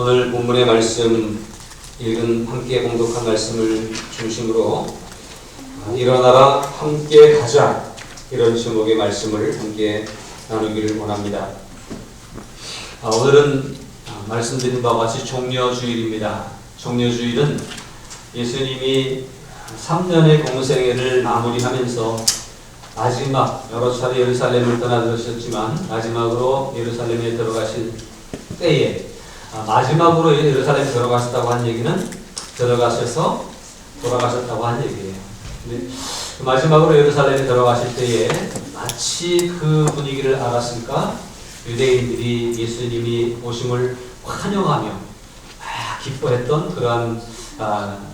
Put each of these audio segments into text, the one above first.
오늘 본문의 말씀 읽은 함께 공독한 말씀을 중심으로 일어나라 함께 가자, 이런 제목의 말씀을 함께 나누기를 원합니다. 오늘은 말씀드린 바와 같이 종려주일입니다. 종려주일은 예수님이 3년의 공생애를 마무리하면서 마지막 여러 차례 예루살렘을 떠나들으셨지만 마지막으로 예루살렘에 들어가실 때에 마지막으로 예루살렘에 들어가셨다고 한 얘기는 들어가셔서 돌아가셨다고 한 얘기예요. 근데 마지막으로 예루살렘에 들어가실 때에 마치 그 분위기를 알았을까 유대인들이 예수님이 오심을 환영하며 기뻐했던 그러한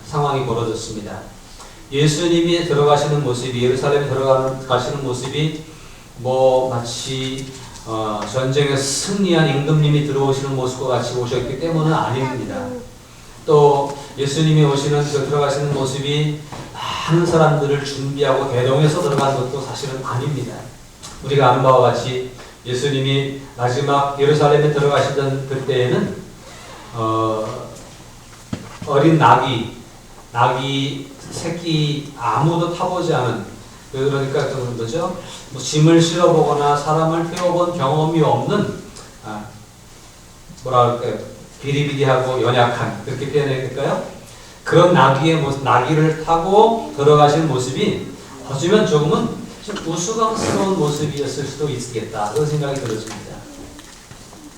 상황이 벌어졌습니다. 예수님이 들어가시는 모습이, 예루살렘에 들어가시는 모습이 마치 전쟁에 승리한 임금님이 들어오시는 모습과 같이 오셨기 때문은 아닙니다. 또 예수님이 오시는 들어가시는 모습이 많은 사람들을 준비하고 대동해서 들어간 것도 사실은 아닙니다. 우리가 아는 바와 같이 예수님이 마지막 예루살렘에 들어가시던 그때에는 어린 나귀 새끼 아무도 타보지 않은, 그러니까 뭐죠? 짐을 실어보거나 사람을 태워본 경험이 없는 비리비리하고 연약한, 그렇게 표현해야 될까요? 그런 나귀를 타고 들어가신 모습이 어쩌면 조금은 좀 우스꽝스러운 모습이었을 수도 있겠다, 그런 생각이 들었습니다.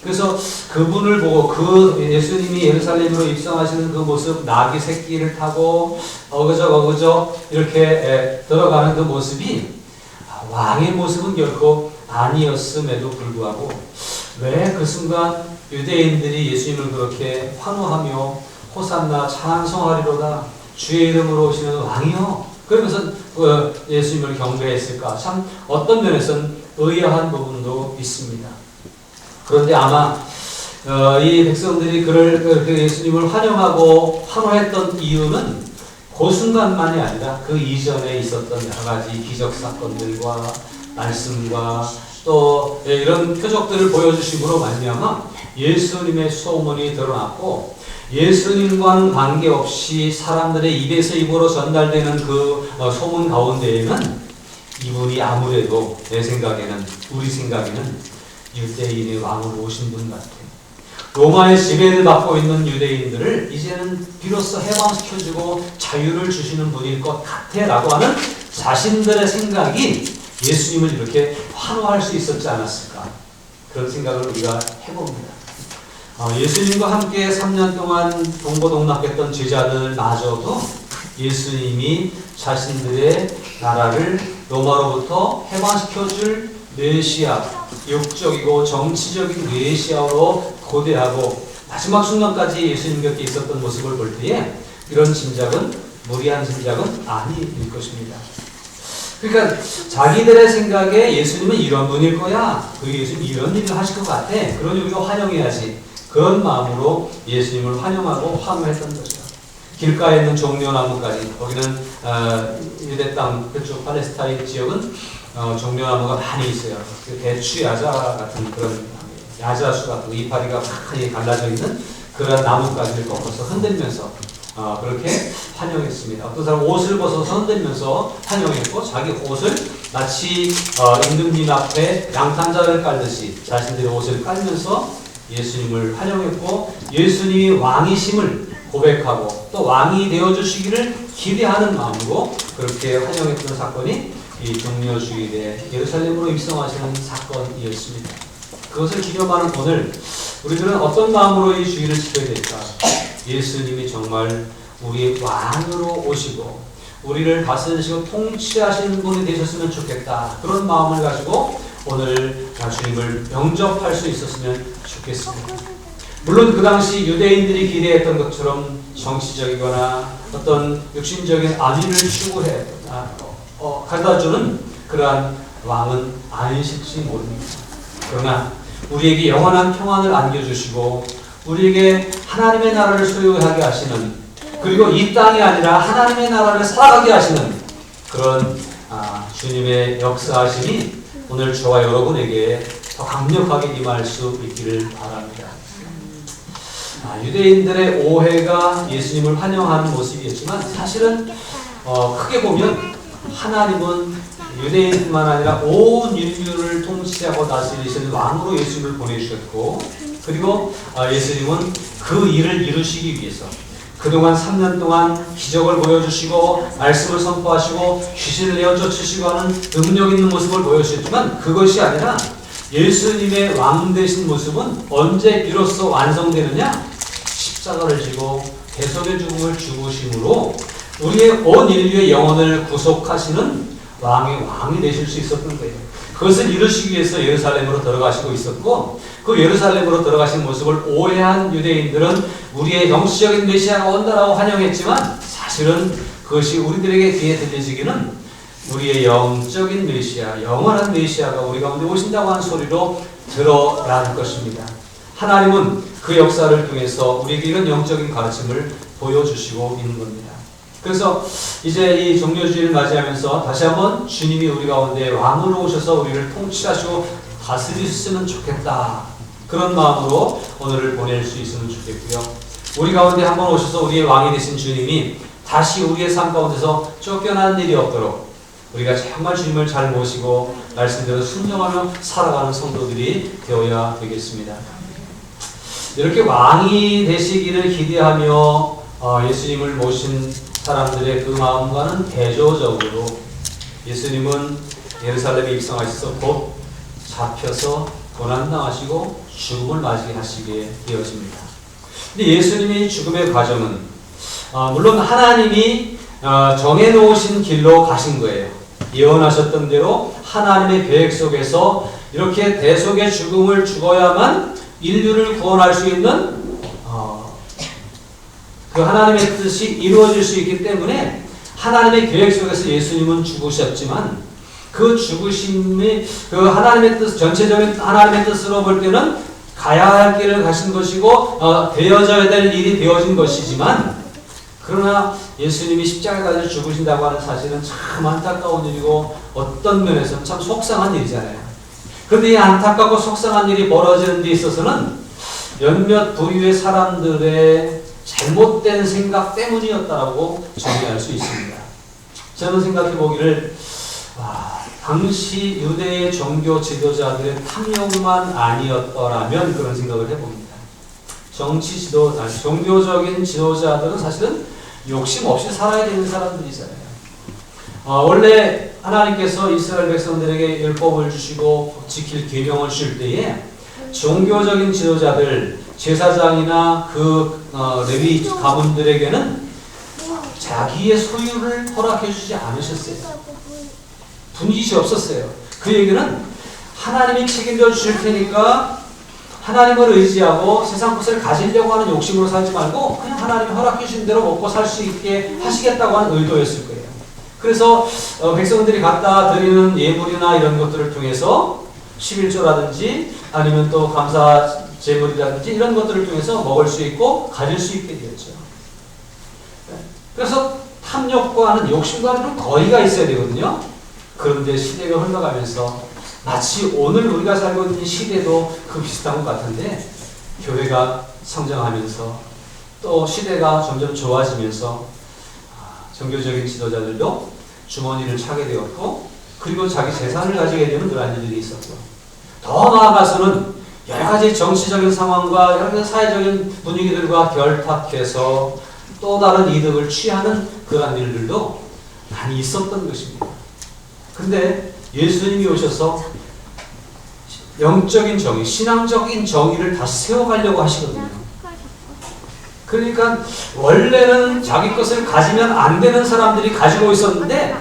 그래서 그분을 보고 예수님이 예루살렘으로 입성하시는 그 모습, 나귀 새끼를 타고 어그적 이렇게 들어가는 그 모습이 왕의 모습은 결코 아니었음에도 불구하고 왜 그 순간 유대인들이 예수님을 그렇게 환호하며 호산나 찬송하리로다 주의 이름으로 오시는 왕이요, 그러면서 예수님을 경배했을까? 참 어떤 면에서는 의아한 부분도 있습니다. 그런데 아마 이 백성들이 그렇게 예수님을 환영하고 환호했던 이유는 그 순간만이 아니라 그 이전에 있었던 여러 가지 기적 사건들과 말씀과 또 이런 표적들을 보여주심으로 말미암아 예수님의 소문이 드러났고, 예수님과는 관계없이 사람들의 입에서 입으로 전달되는 그 소문 가운데에는 이분이 아무래도 우리 생각에는 유대인의 왕으로 오신 분 같아요. 로마의 지배를 받고 있는 유대인들을 이제는 비로소 해방시켜주고 자유를 주시는 분일 것 같아 라고 하는 자신들의 생각이 예수님을 이렇게 환호할 수 있었지 않았을까, 그런 생각을 우리가 해봅니다. 예수님과 함께 3년 동안 동고동락했던 제자들마저도 예수님이 자신들의 나라를 로마로부터 해방시켜줄 메시아, 육적이고 정치적인 메시아로 고대하고 마지막 순간까지 예수님 곁에 있었던 모습을 볼 때에 이런 짐작은, 무리한 짐작은 아닐 것입니다. 그러니까 자기들의 생각에 예수님은 이런 분일 거야, 예수님 이런 일을 하실 것 같아, 그러니 우리가 환영해야지, 그런 마음으로 예수님을 환영하고 환호했던 거죠. 길가에 있는 종려나무까지, 거기는 유대 땅 그쪽 팔레스타인 지역은 종려나무가 많이 있어요. 대추 야자 같은 그런 야자수 같은 이파리가 많이 갈라져 있는 그런 나뭇가지를 꺾어서 흔들면서 그렇게 환영했습니다. 어떤 사람 옷을 벗어서 흔들면서 환영했고, 자기 옷을 마치 임금님 앞에 양탄자를 깔듯이 자신들의 옷을 깔면서 예수님을 환영했고, 예수님이 왕이심을 고백하고 또 왕이 되어주시기를 기대하는 마음으로 그렇게 환영했던 사건이 이 종려주일에 예루살렘으로 입성하시는 사건이었습니다. 그것을 기념하는 오늘 우리들은 어떤 마음으로 이 주일을 지켜야 될까? 예수님이 정말 우리 왕으로 오시고 우리를 다스리시고 통치하시는 분이 되셨으면 좋겠다, 그런 마음을 가지고 오늘 주님을 영접할 수 있었으면 좋겠습니다. 물론 그 당시 유대인들이 기대했던 것처럼 정치적이거나 어떤 육신적인 안위를 추구해 가져다주는 그러한 왕은 아니실지 모릅니다. 그러나 우리에게 영원한 평안을 안겨주시고 우리에게 하나님의 나라를 소유하게 하시는, 그리고 이 땅이 아니라 하나님의 나라를 살아가게 하시는 그런 주님의 역사하심이 오늘 저와 여러분에게 더 강력하게 임할 수 있기를 바랍니다. 유대인들의 오해가 예수님을 환영하는 모습이었지만 사실은 크게 보면 하나님은 유대인뿐만 아니라 온 인류를 통치하고 다스리시는 왕으로 예수님을 보내주셨고, 그리고 예수님은 그 일을 이루시기 위해서 그동안 3년 동안 기적을 보여주시고 말씀을 선포하시고 귀신을 내어 쫓으시고 하는 능력 있는 모습을 보여주셨지만, 그것이 아니라 예수님의 왕 되신 모습은 언제 비로소 완성되느냐? 십자가를 지고 대속의 죽음을 죽으심으로 우리의 온 인류의 영혼을 구속하시는 왕이 되실 수 있었던 거예요. 그것을 이루시기 위해서 예루살렘으로 들어가시고 있었고, 그 예루살렘으로 들어가신 모습을 오해한 유대인들은 우리의 영적인 메시아가 온다라고 환영했지만, 사실은 그것이 우리들에게 귀에 들려지기는 우리의 영적인 메시아, 영원한 메시아가 우리 가운데 오신다고 하는 소리로 들어라는 것입니다. 하나님은 그 역사를 통해서 우리에게 이런 영적인 가르침을 보여주시고 있는 겁니다. 그래서 이제 이 종료주의를 맞이하면서 다시 한번 주님이 우리 가운데 왕으로 오셔서 우리를 통치하시고 다스리셨으면 좋겠다, 그런 마음으로 오늘을 보낼 수 있으면 좋겠고요. 우리 가운데 한번 오셔서 우리의 왕이 되신 주님이 다시 우리의 삶 가운데서 쫓겨난 일이 없도록 우리가 정말 주님을 잘 모시고 말씀대로 순종하며 살아가는 성도들이 되어야 되겠습니다. 이렇게 왕이 되시기를 기대하며 예수님을 모신 사람들의 그 마음과는 대조적으로 예수님은 예루살렘에 입성하셔서 곧 잡혀서 고난당하시고 죽음을 맞이하시게 되어집니다. 근데 예수님의 죽음의 과정은 물론 하나님이 정해놓으신 길로 가신 거예요. 예언하셨던 대로 하나님의 계획 속에서 이렇게 대속의 죽음을 죽어야만 인류를 구원할 수 있는 그 하나님의 뜻이 이루어질 수 있기 때문에 하나님의 계획 속에서 예수님은 죽으셨지만, 그 죽으심이 그 하나님의 뜻, 전체적인 하나님의 뜻으로 볼 때는 가야 할 길을 가신 것이고 되어져야 될 일이 되어진 것이지만, 그러나 예수님이 십자가에 달려 죽으신다고 하는 사실은 참 안타까운 일이고 어떤 면에서는 참 속상한 일이잖아요. 그런데 이 안타깝고 속상한 일이 벌어지는 데 있어서는 몇몇 부류의 사람들의 잘못된 생각 때문이었다라고 정리할 수 있습니다. 저는 생각해 보기를 당시 유대의 종교 지도자들의 탐욕만 아니었더라면 그런 생각을 해봅니다. 종교적인 지도자들은 사실은 욕심 없이 살아야 되는 사람들이잖아요. 원래 하나님께서 이스라엘 백성들에게 율법을 주시고 지킬 계명을 주실 때에 종교적인 지도자들, 제사장이나 그 레위 가문들에게는 자기의 소유를 허락해 주지 않으셨어요. 분깃이 없었어요. 그 얘기는 하나님이 책임져 주실 테니까 하나님을 의지하고 세상 것을 가지려고 하는 욕심으로 살지 말고 그냥 하나님이 허락해 주신 대로 먹고 살 수 있게 하시겠다고 하는 의도였을 거예요. 그래서 백성들이 갖다 드리는 예물이나 이런 것들을 통해서 11조라든지 아니면 또 감사 제물이라든지 이런 것들을 통해서 먹을 수 있고 가질 수 있게 되었죠. 그래서 탐욕과 하는 욕심과 하는 거리가 있어야 되거든요. 그런데 시대가 흘러가면서 마치 오늘 우리가 살고 있는 시대도 그 비슷한 것 같은데, 교회가 성장하면서 또 시대가 점점 좋아지면서 종교적인 지도자들도 주머니를 차게 되었고, 그리고 자기 재산을 가지게 되는 그런 일들이 있었고, 더 나아가서는 여러 가지 정치적인 상황과 여러 가지 사회적인 분위기들과 결탁해서 또 다른 이득을 취하는 그러한 일들도 많이 있었던 것입니다. 근데 예수님이 오셔서 영적인 정의, 신앙적인 정의를 다시 세워가려고 하시거든요. 그러니까 원래는 자기 것을 가지면 안 되는 사람들이 가지고 있었는데,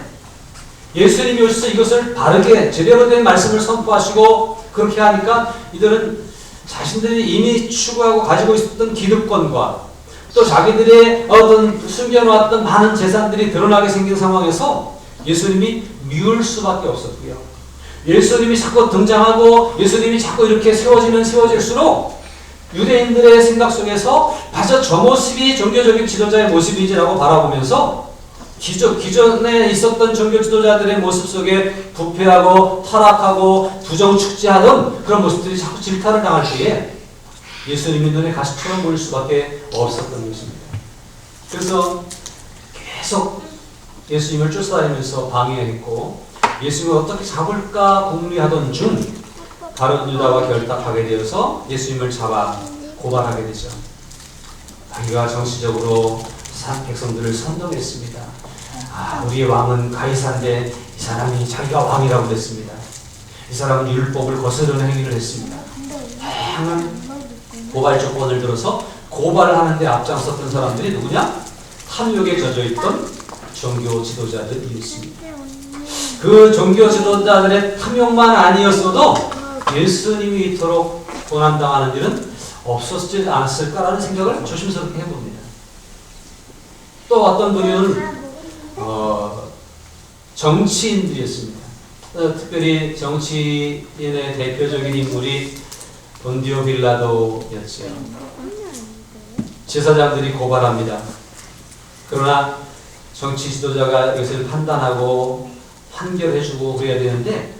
예수님이 오셔서 이것을 바르게 제대로 된 말씀을 선포하시고 그렇게 하니까 이들은 자신들이 이미 추구하고 가지고 있었던 기득권과 또 자기들의 어떤 숨겨놓았던 많은 재산들이 드러나게 생긴 상황에서 예수님이 미울 수밖에 없었고요. 예수님이 자꾸 등장하고 예수님이 자꾸 이렇게 세워지면 세워질수록 유대인들의 생각 속에서 맞아, 저 모습이 종교적인 지도자의 모습이지라고 바라보면서 기존에 있었던 종교 지도자들의 모습 속에 부패하고 타락하고 부정축제하던 그런 모습들이 자꾸 질타를 당할 때에 예수님의 눈에 가시처럼 보일 수밖에 없었던 것입니다. 그래서 계속 예수님을 쫓아다니면서 방해했고 예수님을 어떻게 잡을까 궁리하던 중 가룟 유다와 결탁하게 되어서 예수님을 잡아 고발하게 되죠. 자기가 정치적으로 백성들을 선동했습니다. 우리의 왕은 가이사인데 이 사람이 자기가 왕이라고 했습니다. 이 사람은 율법을 거스르는 행위를 했습니다. 다양한 고발 조건을 들어서 고발을 하는데 앞장섰던 사람들이 누구냐? 탐욕에 젖어있던 종교 지도자들이었습니다. 그 종교 지도자들의 탐욕만 아니었어도 예수님이 이토록 고난당하는 일은 없었지 않았을까라는 생각을 조심스럽게 해봅니다. 또 어떤 분은 정치인들이었습니다. 특별히 정치인의 대표적인 인물이 본디오 빌라도였죠. 제사장들이 고발합니다. 그러나 정치 지도자가 이것을 판단하고 판결해주고 그래야 되는데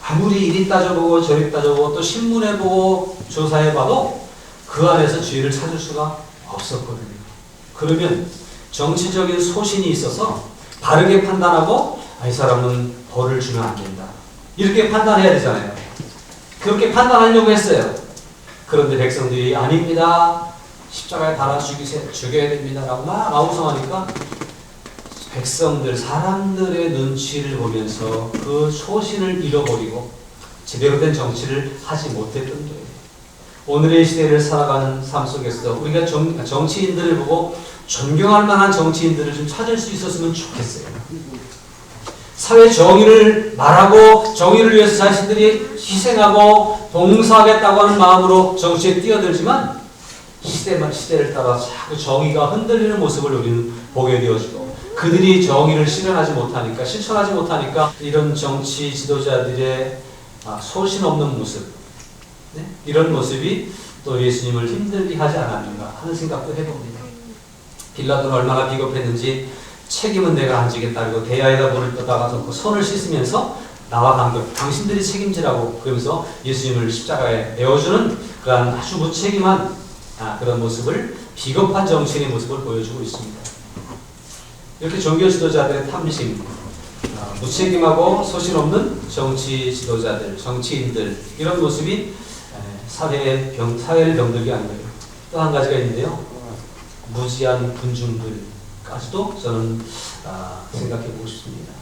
아무리 이리 따져보고 저리 따져보고 또 신문에 보고 조사해봐도 그 안에서 죄를 찾을 수가 없었거든요. 그러면 정치적인 소신이 있어서 바르게 판단하고 이 사람은 벌을 주면 안 된다. 이렇게 판단해야 되잖아요. 그렇게 판단하려고 했어요. 그런데 백성들이 아닙니다. 십자가에 달아 죽여야 됩니다. 라고 막 아우성하니까 백성들, 사람들의 눈치를 보면서 그 소신을 잃어버리고 제대로 된 정치를 하지 못했던 거예요. 오늘의 시대를 살아가는 삶 속에서 우리가 정치인들을 보고 존경할 만한 정치인들을 좀 찾을 수 있었으면 좋겠어요. 사회 정의를 말하고 정의를 위해서 자신들이 희생하고 봉사하겠다고 하는 마음으로 정치에 뛰어들지만 시대를 따라 자꾸 정의가 흔들리는 모습을 우리는 보게 되어지고 그들이 정의를 실천하지 못하니까 이런 정치 지도자들의 소신 없는 모습, 이런 모습이 또 예수님을 힘들게 하지 않았는가 하는 생각도 해봅니다. 빌라도는 얼마나 비겁했는지 책임은 내가 안 지겠다. 그리고 대야에다 물을 떠다가 놓고 손을 씻으면서 나와 관계, 당신들이 책임지라고 그러면서 예수님을 십자가에 내어주는 그러한 아주 무책임한 그런 모습을, 비겁한 정치인의 모습을 보여주고 있습니다. 이렇게 종교 지도자들의 탐심, 무책임하고 소신 없는 정치 지도자들, 정치인들, 이런 모습이 사회를 병들게 하는 거예요. 또 한 가지가 있는데요. 무지한 군중들까지도 저는 생각해 보고 싶습니다.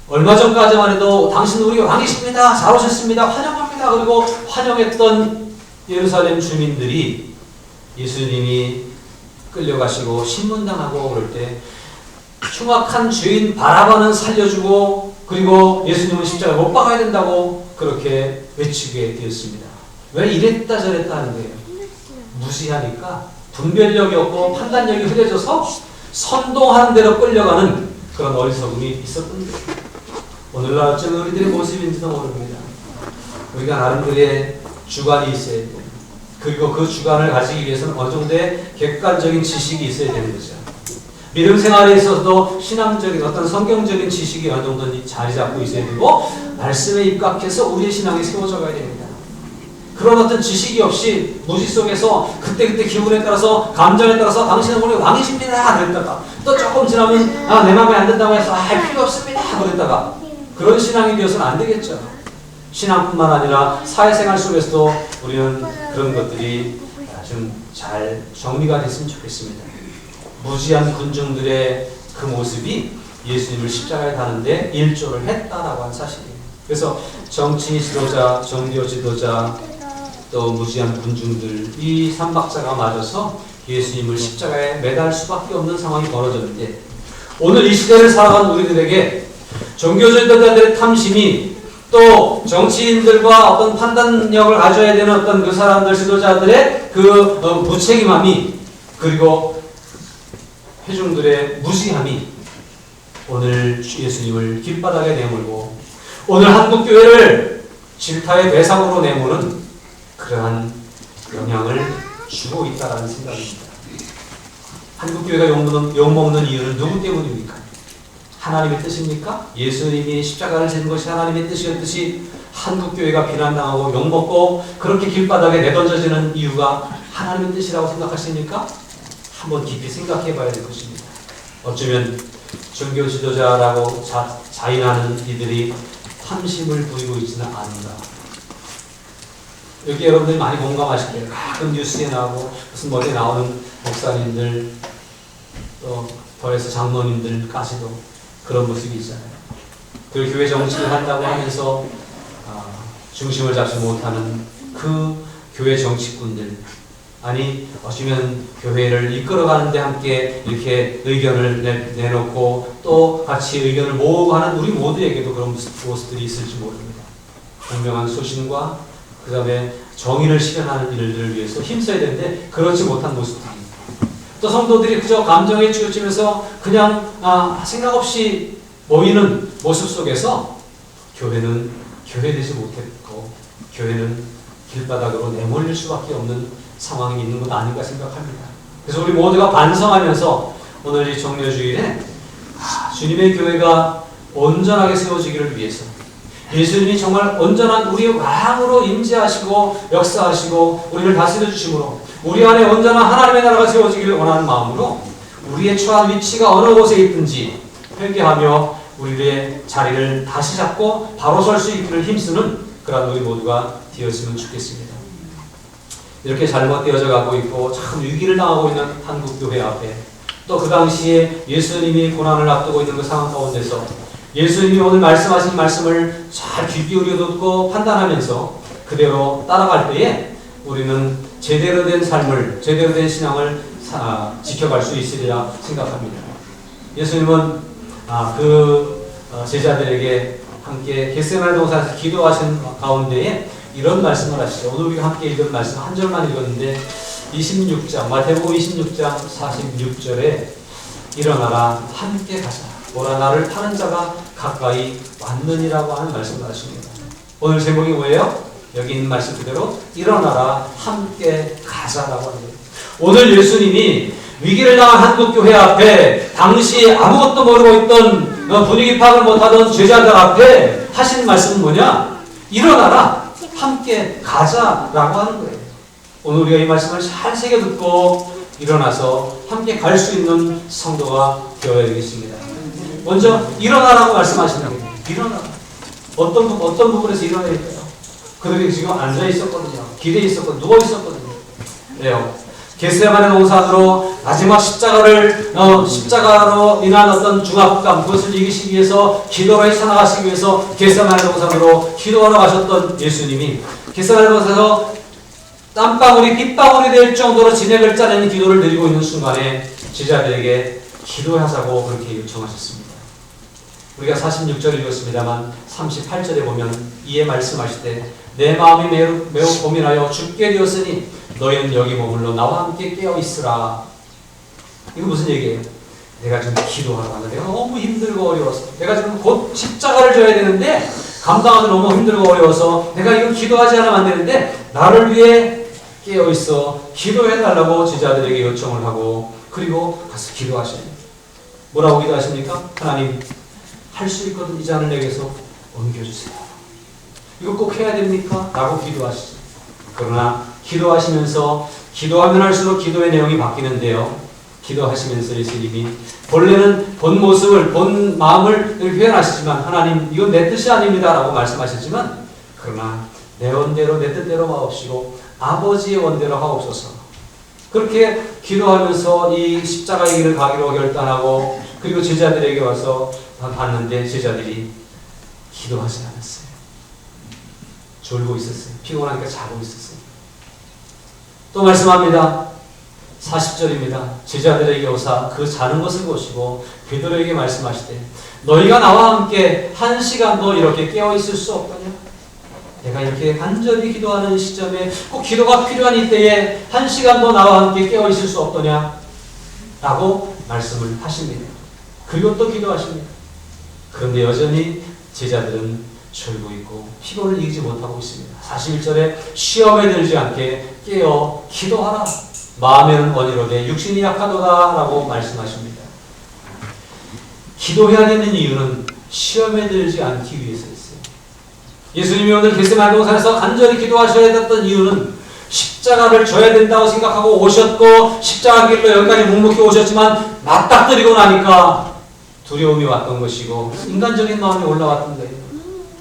얼마 전까지만 해도 당신 우리 왕이십니다. 잘 오셨습니다. 환영합니다. 그리고 환영했던 예루살렘 주민들이 예수님이 끌려가시고 신문당하고 그럴 때 흉악한 죄인 바라바는 살려주고 그리고 예수님은 십자가에 못 박아야 된다고 그렇게 외치게 되었습니다. 왜 이랬다 저랬다 하는 거예요? 무시하니까 분별력이 없고 판단력이 흐려져서 선동하는 대로 끌려가는 그런 어리석음이 있었던 거예요. 오늘날 어쩌면 우리들의 모습인지도 모릅니다. 우리가 나름대로의 주관이 있어야 돼요. 그리고 그 주관을 가지기 위해서는 어느 정도의 객관적인 지식이 있어야 되는 거죠. 믿음 생활에 있어서도 신앙적인 어떤 성경적인 지식이 어느 정도 자리 잡고 있어야 되고 말씀에 입각해서 우리의 신앙이 세워져 가야 됩니다. 그런 어떤 지식이 없이 무지 속에서 그때그때 기분에 따라서 감정에 따라서 당신은 우리 왕이십니다 그랬다가 또 조금 지나면 내 마음에 안 든다고 해서 필요 없습니다 그랬다가 그런 신앙이 되어서는 안 되겠죠. 신앙뿐만 아니라 사회생활 속에서도 우리는 그런 것들이 좀 잘 정리가 됐으면 좋겠습니다. 무지한 군중들의 그 모습이 예수님을 십자가에 다는데 일조를 했다라고 한 사실이에요. 그래서 정치 지도자, 종교 지도자, 또 무지한 군중들, 이 삼박자가 맞아서 예수님을 십자가에 매달 수밖에 없는 상황이 벌어졌는데 오늘 이 시대를 살아가는 우리들에게 종교 지도자들의 탐심이 또 정치인들과 어떤 판단력을 가져야 되는 어떤 그 사람들, 지도자들의 그 무책임함이 그리고 회중들의 무지함이 오늘 예수님을 길바닥에 내몰고 오늘 한국교회를 질타의 대상으로 내모는 그러한 영향을 주고 있다는 생각입니다. 한국교회가 욕먹는 이유는 누구 때문입니까? 하나님의 뜻입니까? 예수님이 십자가를 지는 것이 하나님의 뜻이었듯이 한국 교회가 비난당하고 욕먹고 그렇게 길바닥에 내던져지는 이유가 하나님의 뜻이라고 생각하십니까? 한번 깊이 생각해 봐야 될 것입니다. 어쩌면 종교 지도자라고 자인하는 이들이 탐심을 부리고 있지는 않은가. 여기 여러분들이 많이 공감하실 거예요. 가끔 뉴스에 나오고 무슨 어디에 나오는 목사님들 또 더해서 장로님들까지도 그런 모습이 있잖아요. 그 교회 정치를 한다고 하면서 중심을 잡지 못하는 그 교회 정치꾼들, 아니 어쩌면 교회를 이끌어가는데 함께 이렇게 의견을 내놓고 또 같이 의견을 모으고 하는 우리 모두에게도 그런 모습들이 있을지 모릅니다. 분명한 소신과 그 다음에 정의를 실현하는 일들을 위해서 힘써야 되는데 그렇지 못한 모습들이, 또 성도들이 그저 감정에 치우치면서 그냥 생각 없이 모이는 모습 속에서 교회는 교회되지 못했고 교회는 길바닥으로 내몰릴 수밖에 없는 상황이 있는 것 아닌가 생각합니다. 그래서 우리 모두가 반성하면서 오늘 이 종려주일에 주님의 교회가 온전하게 세워지기를 위해서 예수님이 정말 온전한 우리의 왕으로 임재하시고 역사하시고 우리를 다스려 주심으로 우리 안에 온전한 하나님의 나라가 세워지기를 원하는 마음으로 우리의 처한 위치가 어느 곳에 있든지 회개하며 우리의 자리를 다시 잡고 바로 설 수 있기를 힘쓰는 그런 우리 모두가 되었으면 좋겠습니다. 이렇게 잘못되어져 가고 있고 참 위기를 당하고 있는 한국교회 앞에 또 그 당시에 예수님이 고난을 앞두고 있는 그 상황 가운데서 예수님이 오늘 말씀하신 말씀을 잘 귀 기울여 듣고 판단하면서 그대로 따라갈 때에 우리는 제대로 된 삶을, 제대로 된 신앙을 지켜갈 수 있으리라 생각합니다. 예수님은 제자들에게 함께 겟세마네 동산에서 기도하신 가운데에 이런 말씀을 하시죠. 오늘 우리가 함께 읽은 말씀 한 절만 읽었는데 26장, 마태복음 26장 46절에 일어나라 함께 가자. 보라 나를 타는 자가 가까이 왔느니라고 하는 말씀을 하십니다. 오늘 제목이 뭐예요? 여기 있는 말씀 그대로 일어나라 함께 가자라고 합니다. 오늘 예수님이 위기를 당한 한국교회 앞에 당시 아무것도 모르고 있던 분위기 파악을 못하던 제자들 앞에 하신 말씀은 뭐냐? 일어나라 함께 가자라고 하는 거예요. 오늘 우리가 이 말씀을 잘 새겨 듣고 일어나서 함께 갈 수 있는 성도가 되어야 되겠습니다. 먼저 일어나라고 말씀하시는 거예요. 일어나라. 어떤 부분에서 일어나야 될까요? 그들이 지금 앉아 있었거든요. 길에 있었거든요. 누워 있었거든요. 그래요. 겟세마네 동산으로 마지막 십자가로 인한 어떤 중압감, 그것을 이기시기 위해서 기도로 헤쳐나가시기 위해서 겟세마네 동산으로 기도하러 가셨던 예수님이 겟세마네 동산에서 땀방울이 빗방울이 될 정도로 진액을 짜내는 기도를 드리고 있는 순간에 제자들에게 기도하자고 그렇게 요청하셨습니다. 우리가 46절 읽었습니다만 38절에 보면 이에 말씀하실 때 내 마음이 매우 고민하여 죽게 되었으니 너희는 여기 머물러 나와 함께 깨어있으라. 이거 무슨 얘기예요? 내가 지금 기도하러 가는데 내가 너무 힘들고 어려워서 내가 지금 곧 십자가를 져야 되는데 감당하기 너무 힘들고 어려워서 내가 이거 기도하지 않으면 안 되는데 나를 위해 깨어있어 기도해달라고 제자들에게 요청을 하고 그리고 가서 기도하셔요. 뭐라고 기도하십니까? 하나님 할 수 있거든 이 잔을 내게서 옮겨주세요. 이거 꼭 해야 됩니까? 라고 기도하시죠. 그러나 기도하시면서 기도하면 할수록 기도의 내용이 바뀌는데요. 기도하시면서 예수님이 본래는 본 모습을 본 마음을 표현하시지만 하나님 이건 내 뜻이 아닙니다 라고 말씀하셨지만 그러나 내 원대로 내 뜻대로 하옵시고 아버지의 원대로 하옵소서. 그렇게 기도하면서 이 십자가의 길을 가기로 결단하고 그리고 제자들에게 와서 봤는데 제자들이 기도하지 않았어요. 졸고 있었어요. 피곤하니까 자고 있었어요. 또 말씀합니다. 40절입니다. 제자들에게 오사 그 자는 것을 보시고 베드로에게 말씀하시되 너희가 나와 함께 1시간도 이렇게 깨어있을 수 없거냐? 내가 이렇게 간절히 기도하는 시점에 꼭 기도가 필요한 이때에 1시간도 나와 함께 깨어있을 수 없더냐? 라고 말씀을 하십니다. 그리고 또 기도하십니다. 그런데 여전히 제자들은 졸고 있고 피곤을 이기지 못하고 있습니다. 41절에 시험에 들지 않게 깨어 기도하라. 마음에는 원이로되 육신이 약하도다 라고 말씀하십니다. 기도해야 되는 이유는 시험에 들지 않기 위해서 있어요. 예수님이 오늘 겟세마네 동산에서 간절히 기도하셔야 됐던 이유는 십자가를 져야 된다고 생각하고 오셨고 십자가 길로 여기까지 묵묵히 오셨지만 맞닥뜨리고 나니까 두려움이 왔던 것이고 인간적인 마음이 올라왔던 거예요.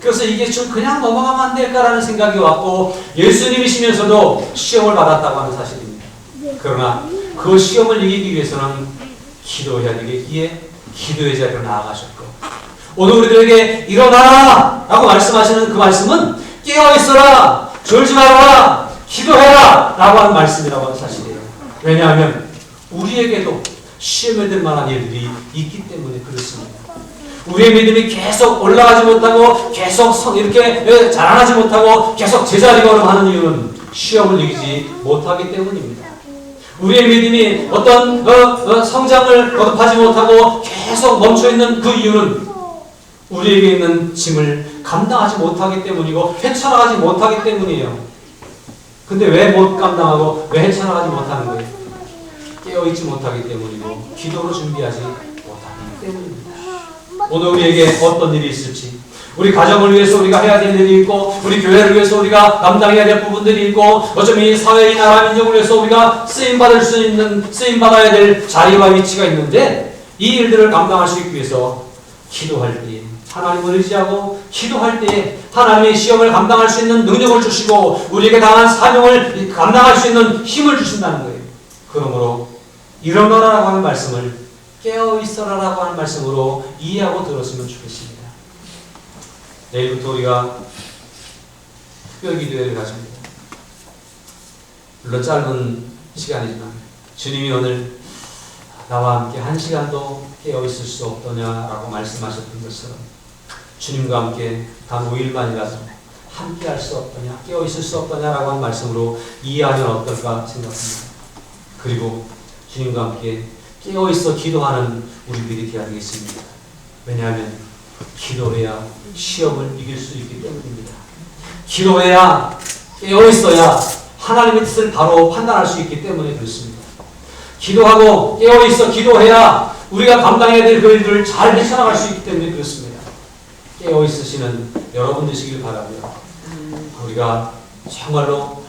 그래서 이게 좀 그냥 넘어가면 안 될까라는 생각이 왔고 예수님이시면서도 시험을 받았다고 하는 사실입니다. 그러나 그 시험을 이기기 위해서는 기도해야 되겠기에 기도의 자리로 나아가셨고 오늘 우리들에게 일어나라! 라고 말씀하시는 그 말씀은 깨어있어라! 졸지 말아라! 기도해라! 라고 하는 말씀이라고 하는 사실이에요. 왜냐하면 우리에게도 시험에 들 만한 일들이 있기 때문에 그렇습니다. 우리의 믿음이 계속 올라가지 못하고 계속 이렇게 자라나지 못하고 계속 제자리 걸음하는 이유는 시험을 이기지 못하기 때문입니다. 우리의 믿음이 어떤 성장을 거듭하지 못하고 계속 멈춰있는 그 이유는 우리에게 있는 짐을 감당하지 못하기 때문이고 헤쳐나가지 못하기 때문이에요. 근데 왜 못 감당하고 왜 헤쳐나가지 못하는 거예요? 깨어있지 못하기 때문이고 기도로 준비하지 못하기 때문입니다. 오늘 우리에게 어떤 일이 있을지 우리 가정을 위해서 우리가 해야 될 일이 있고 우리 교회를 위해서 우리가 감당해야 될 부분들이 있고 어쩌면 이 사회, 이 나라, 민족을 위해서 우리가 쓰임받아야 될 자리와 위치가 있는데 이 일들을 감당할 수 있기 위해서 기도할 때에 하나님을 의지하고 기도할 때에 하나님의 시험을 감당할 수 있는 능력을 주시고 우리에게 당한 사명을 감당할 수 있는 힘을 주신다는 거예요. 그러므로 일어나라라고 하는 말씀을 깨어있어라라고 하는 말씀으로 이해하고 들었으면 좋겠습니다. 내일부터 우리가 특별 기도회를 가집니다. 물론 짧은 시간이지만 주님이 오늘 나와 함께 한 시간도 깨어있을 수 없더냐라고 말씀하셨던 것처럼 주님과 함께 단 5일만이라도 함께 할 수 없더냐, 깨어있을 수 없더냐라고 하는 말씀으로 이해하면 어떨까 생각합니다. 그리고 주님과 함께 깨어있어 기도하는 우리들이 되어야 되겠습니다. 왜냐하면 기도해야 시험을 이길 수 있기 때문입니다. 기도해야 깨어있어야 하나님의 뜻을 바로 판단할 수 있기 때문에 그렇습니다. 기도하고 깨어있어 기도해야 우리가 감당해야 될 그 일들을 잘 헤쳐나갈 수 있기 때문에 그렇습니다. 깨어있으시는 여러분 되시길 바라고요. 우리가 정말로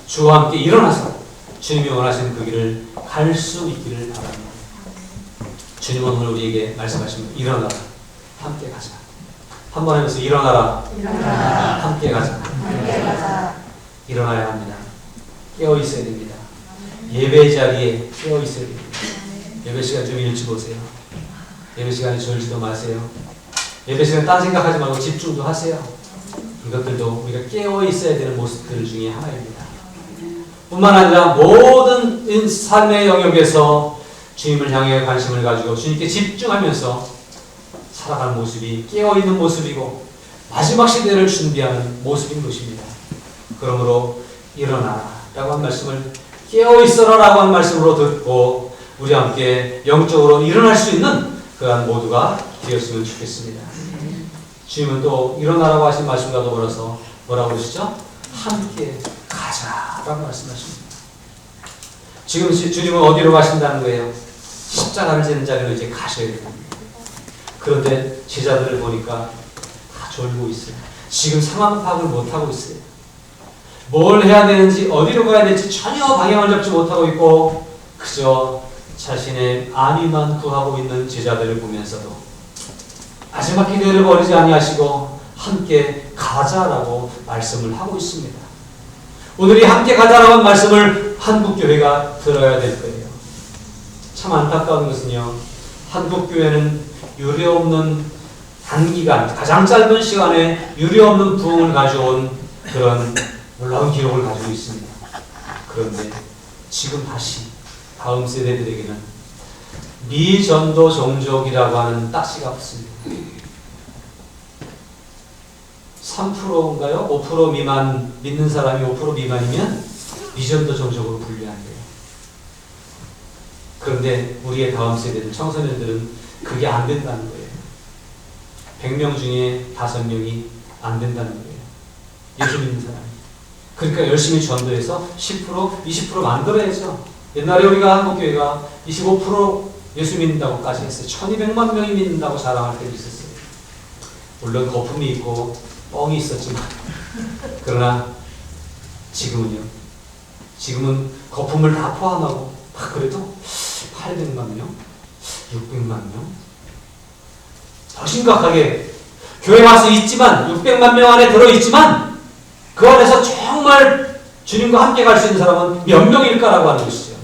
주와 함께 일어나서 주님이 원하시는 그 길을 갈 수 있기를 바랍니다. 주님은 오늘 우리에게 말씀하십니다. 일어나라. 함께 가자. 한번 하면서 일어나라. 일어나라. 함께 가자. 함께 가자. 일어나야 합니다. 깨어 있어야 됩니다. 예배 자리에 깨어 있어야 됩니다. 예배 시간 좀 일찍 오세요. 예배 시간에 졸지도 마세요. 예배 시간에 딴 생각하지 말고 집중도 하세요. 이것들도 우리가 깨어 있어야 되는 모습들 중에 하나입니다. 뿐만 아니라 모든 삶의 영역에서 주님을 향해 관심을 가지고 주님께 집중하면서 살아가는 모습이 깨어있는 모습이고 마지막 시대를 준비하는 모습인 것입니다. 그러므로 일어나라 라고 한 말씀을 깨어있어라 라고 한 말씀으로 듣고 우리 함께 영적으로 일어날 수 있는 그러한 모두가 되었으면 좋겠습니다. 주님은 또 일어나라고 하신 말씀과 더불어서 뭐라고 그러시죠? 함께 가자 라고 말씀하십니다. 지금 주님은 어디로 가신다는 거예요? 십자가를 지는 자리로 이제 가셔야 됩니다. 그런데 제자들을 보니까 다 졸고 있어요. 지금 상황 파악을 못하고 있어요. 뭘 해야 되는지 어디로 가야 될지 전혀 방향을 잡지 못하고 있고 그저 자신의 안위만 구하고 있는 제자들을 보면서도 마지막 기도를 버리지 아니하시고 함께 가자라고 말씀을 하고 있습니다. 오늘 이 함께 가자라는 말씀을 한국교회가 들어야 될 거예요. 참 안타까운 것은요. 한국교회는 유례없는 단기간, 가장 짧은 시간에 유례없는 부흥을 가져온 그런 놀라운 기록을 가지고 있습니다. 그런데 지금 다시 다음 세대들에게는 미전도 종족이라고 하는 딱지가 없습니다. 3%인가요? 5% 미만 믿는 사람이 5% 미만이면 미전도 종족으로 분류한대요. 그런데 우리의 다음 세대들, 청소년들은 그게 안 된다는 거예요. 100명 중에 5명이 안 된다는 거예요. 예수 믿는 사람이. 그러니까 열심히 전도해서 10%, 20% 만들어야죠. 옛날에 우리가 한국교회가 25% 예수 믿는다고까지 했어요. 1200만 명이 믿는다고 자랑할 때도 있었어요. 물론 거품이 있고 뻥이 있었지만 그러나 지금은 거품을 다 포함하고 그래도 800만 명, 600만 명 더 심각하게 교회 와서 있지만 600만 명 안에 들어있지만 그 안에서 정말 주님과 함께 갈 수 있는 사람은 몇 명일까라고 하는 것이죠.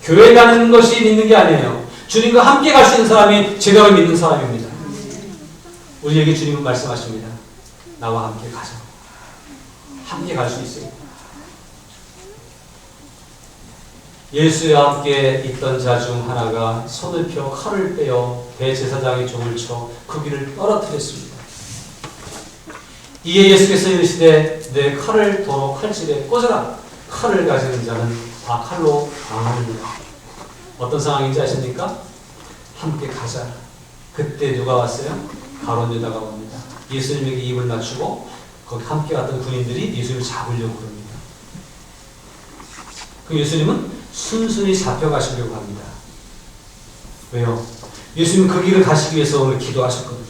교회 가는 것이 믿는 게 아니에요. 주님과 함께 갈 수 있는 사람이 제대로 믿는 사람입니다. 우리에게 주님은 말씀하십니다. 나와 함께 가자. 함께 갈 수 있어요. 예수와 함께 있던 자 중 하나가 손을 펴 칼을 빼어 대제사장의 종을 쳐 그 귀를 떨어뜨렸습니다. 이에 예수께서 이르시되 내 칼을 도로 칼집에 꽂아라. 칼을 가지는 자는 다 칼로 당하느니라. 어떤 상황인지 아십니까? 함께 가자. 그때 누가 왔어요? 가룟 유다가 옵니다. 예수님에게 입을 맞추고 거기 함께 갔던 군인들이 예수님을 잡으려고 그럽니다. 그 예수님은 순순히 잡혀가시려고 합니다. 왜요? 예수님은 그 길을 가시기 위해서 오늘 기도하셨거든요.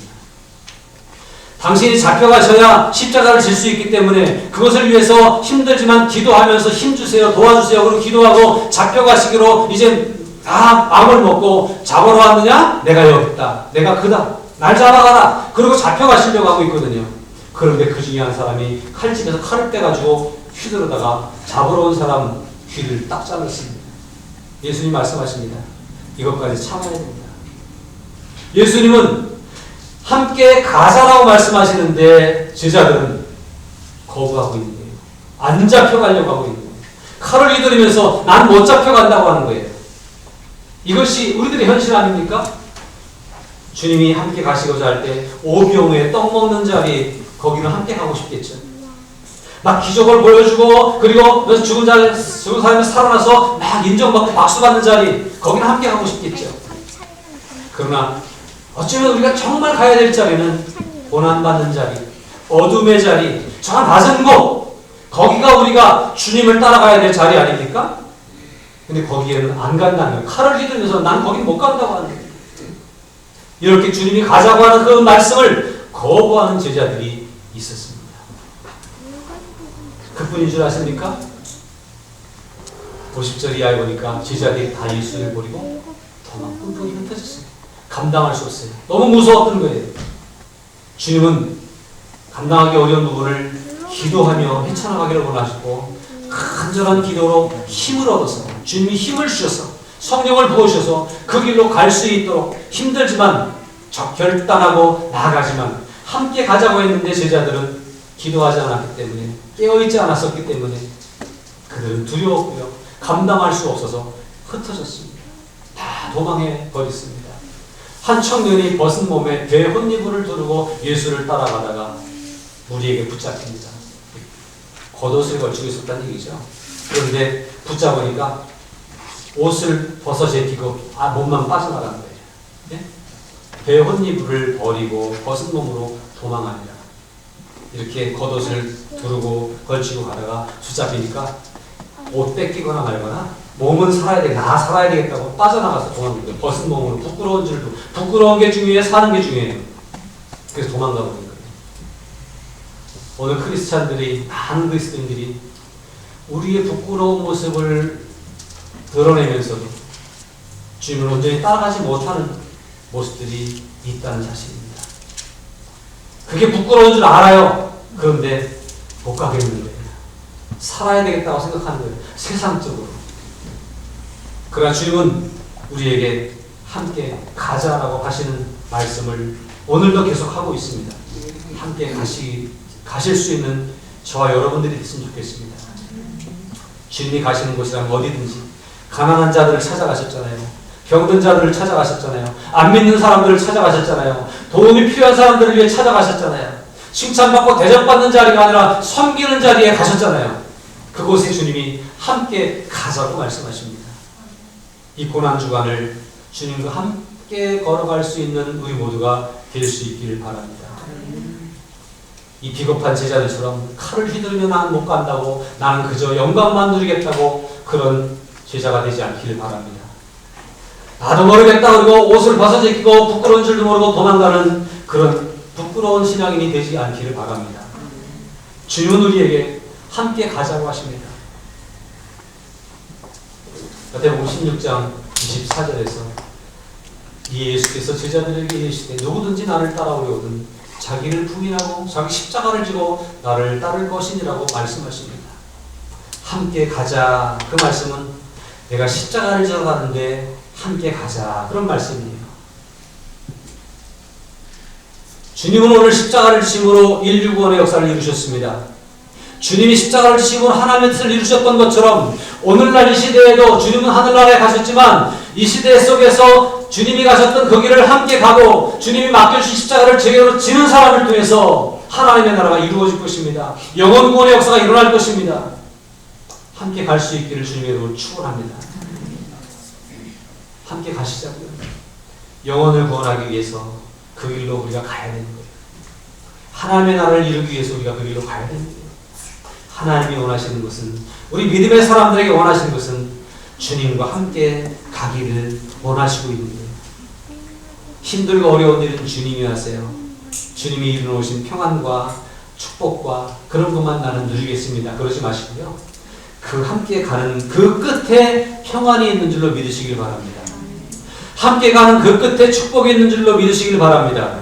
당신이 잡혀가셔야 십자가를 질 수 있기 때문에 그것을 위해서 힘들지만 기도하면서 힘주세요, 도와주세요. 그리고 기도하고 잡혀가시기로 이제 다 마음을 먹고 잡으러 왔느냐? 내가 여기 있다. 내가 그다. 날 잡아가라. 그리고 잡혀가시려고 하고 있거든요. 그런데 그 중에 한 사람이 칼집에서 칼을 떼가지고 휘두르다가 잡으러 온 사람 귀를 딱 잘랐습니다. 예수님 말씀하십니다. 이것까지 참아야 됩니다. 예수님은 함께 가자라고 말씀하시는데 제자들은 거부하고 있는 거예요. 안 잡혀가려고 하고 있는 거예요. 칼을 휘두르면서 난 못 잡혀간다고 하는 거예요. 이것이 우리들의 현실 아닙니까? 주님이 함께 가시고자 할 때 오병에 떡 먹는 자리 거기는 함께 가고 싶겠죠. 막 기적을 보여주고 그리고 죽은 사람이 살아나서 막 인정받고 박수받는 자리 거기는 함께 가고 싶겠죠. 그러나 어쩌면 우리가 정말 가야 될 자리는 고난받는 자리, 어둠의 자리, 저 낮은 곳 거기가 우리가 주님을 따라가야 될 자리 아닙니까? 근데 거기에는 안 간다는 거예요. 칼을 휘두르면서 난 거긴 못 간다고 하는 거예요. 이렇게 주님이 가자고 하는 그 말씀을 거부하는 제자들이 있었습니다. 그뿐인 줄 아십니까? 50절 이하에 보니까 제자들이 다 예수를 버리고 도망 뿜뿜이 흩어졌어요. 감당할 수 없어요. 너무 무서웠던 거예요. 주님은 감당하기 어려운 부분을 기도하며 헤쳐나가기를 원하셨고 간절한 기도로 힘을 얻어서 주님이 힘을 주셔서 성령을 부어주셔서 그 길로 갈 수 있도록 힘들지만 결단하고 나아가지만 함께 가자고 했는데 제자들은 기도하지 않았기 때문에 깨어있지 않았었기 때문에 그들은 두려웠고요. 감당할 수 없어서 흩어졌습니다. 다 도망해 버렸습니다. 한 청년이 벗은 몸에 배 혼니부를 두르고 예수를 따라가다가 무리에게 붙잡힙니다. 겉옷을 걸치고 있었다는 얘기죠. 그런데 붙잡으니까 옷을 벗어 제끼고 몸만 빠져나간 거예요. 네? 배 혼니부를 버리고 벗은 몸으로 도망하니라. 이렇게 겉옷을 두르고 걸치고 가다가 붙잡히니까 옷 뺏기거나 말거나 몸은 살아야 돼. 나 살아야 되겠다고 빠져나가서 도망간 거예요. 벗은 몸으로 부끄러운 줄도 부끄러운 게 중요해 사는 게 중요해요. 그래서 도망가 버린 거예요. 오늘 크리스찬들이 많은 그리스도인들이 우리의 부끄러운 모습을 드러내면서도 주님을 온전히 따라가지 못하는 모습들이 있다는 사실입니다. 그게 부끄러운 줄 알아요. 그런데 못 가겠는 거예요. 살아야 되겠다고 생각하는 거예요. 세상적으로. 그러나 주님은 우리에게 함께 가자라고 하시는 말씀을 오늘도 계속하고 있습니다. 함께 가실 수 있는 저와 여러분들이 됐으면 좋겠습니다. 주님이 가시는 곳이라면 어디든지 가난한 자들을 찾아가셨잖아요. 병든 자들을 찾아가셨잖아요. 안 믿는 사람들을 찾아가셨잖아요. 도움이 필요한 사람들을 위해 찾아가셨잖아요. 칭찬받고 대접받는 자리가 아니라 섬기는 자리에 가셨잖아요. 그곳에 주님이 함께 가자고 말씀하십니다. 이 고난 주간을 주님과 함께 걸어갈 수 있는 우리 모두가 될 수 있기를 바랍니다. 이 비겁한 제자들처럼 칼을 휘두르며 나는 못 간다고 나는 그저 영광만 누리겠다고 그런 제자가 되지 않기를 바랍니다. 나도 모르겠다 그러고 옷을 벗어 제끼고 부끄러운 줄도 모르고 도망가는 그런 부끄러운 신앙인이 되지 않기를 바랍니다. 주님은 우리에게 함께 가자고 하십니다. 마태복음 16장 24절에서 예수께서 제자들에게 이르시되 누구든지 나를 따라오려거든 자기를 부인하고 자기 십자가를 지고 나를 따를 것이니라고 말씀하십니다. 함께 가자. 그 말씀은 내가 십자가를 지러 가는데 함께 가자. 그런 말씀이에요. 주님은 오늘 십자가를 지심으로 인류 구원의 역사를 이루셨습니다. 주님이 십자가를 지심으로 하나님의 뜻을 이루셨던 것처럼 오늘날 이 시대에도 주님은 하늘나라에 가셨지만 이 시대 속에서 주님이 가셨던 그 길을 함께 가고 주님이 맡겨주신 십자가를 제대로 지는 사람을 통해서 하나님의 나라가 이루어질 것입니다. 영원 구원의 역사가 일어날 것입니다. 함께 갈 수 있기를 주님으로 축원합니다. 함께 가시자고요. 영혼을 구원하기 위해서 그 길로 우리가 가야 되는 거예요. 하나님의 나라를 이루기 위해서 우리가 그 길로 가야 되는 거예요. 하나님이 원하시는 것은, 우리 믿음의 사람들에게 원하시는 것은 주님과 함께 가기를 원하시고 있는 거예요. 힘들고 어려운 일은 주님이 하세요. 주님이 이루어오신 평안과 축복과 그런 것만 나는 누리겠습니다. 그러지 마시고요. 그 함께 가는 그 끝에 평안이 있는 줄로 믿으시길 바랍니다. 함께 가는 그 끝에 축복이 있는 줄로 믿으시길 바랍니다.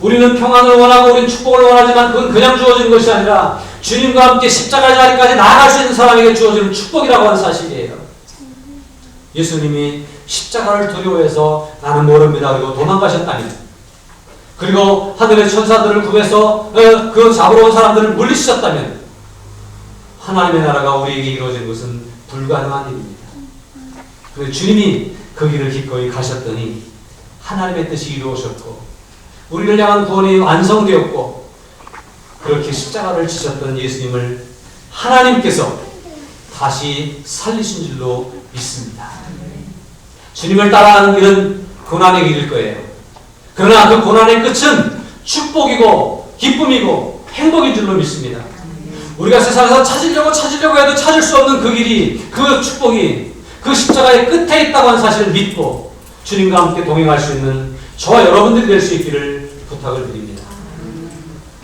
우리는 평안을 원하고 우리는 축복을 원하지만 그건 그냥 주어지는 것이 아니라 주님과 함께 십자가 자리까지 나아갈 수 있는 사람에게 주어지는 축복이라고 하는 사실이에요. 예수님이 십자가를 두려워해서 나는 모릅니다. 그리고 도망가셨다면, 그리고 하늘의 천사들을 구해서 그 잡으러 온 사람들을 물리치셨다면 하나님의 나라가 우리에게 이루어진 것은 불가능한 일입니다. 그래서 주님이 그 길을 기꺼이 가셨더니 하나님의 뜻이 이루어졌고 우리를 향한 구원이 완성되었고, 그렇게 십자가를 지셨던 예수님을 하나님께서 다시 살리신 줄로 믿습니다. 주님을 따라가는 길은 고난의 길일 거예요. 그러나 그 고난의 끝은 축복이고 기쁨이고 행복인 줄로 믿습니다. 우리가 세상에서 찾으려고 해도 찾을 수 없는 그 길이, 그 축복이 그 십자가의 끝에 있다고 하는 사실을 믿고 주님과 함께 동행할 수 있는 저와 여러분들이 될 수 있기를 부탁을 드립니다.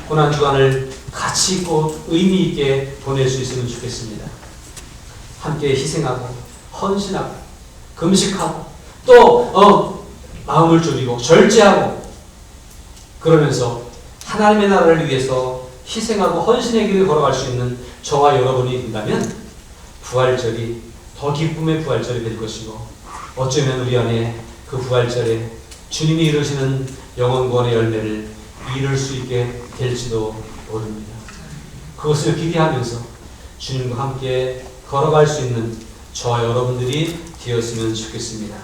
고난주간을 가치 있고 의미 있게 보낼 수 있으면 좋겠습니다. 함께 희생하고 헌신하고 금식하고 또 마음을 졸이고 절제하고 그러면서 하나님의 나라를 위해서 희생하고 헌신의 길을 걸어갈 수 있는 저와 여러분이 된다면 부활절이 더 기쁨의 부활절이 될 것이고, 어쩌면 우리 안에 그 부활절에 주님이 이루시는 영원 구원의 열매를 이룰 수 있게 될지도 모릅니다. 그것을 기대하면서 주님과 함께 걸어갈 수 있는 저와 여러분들이 되었으면 좋겠습니다.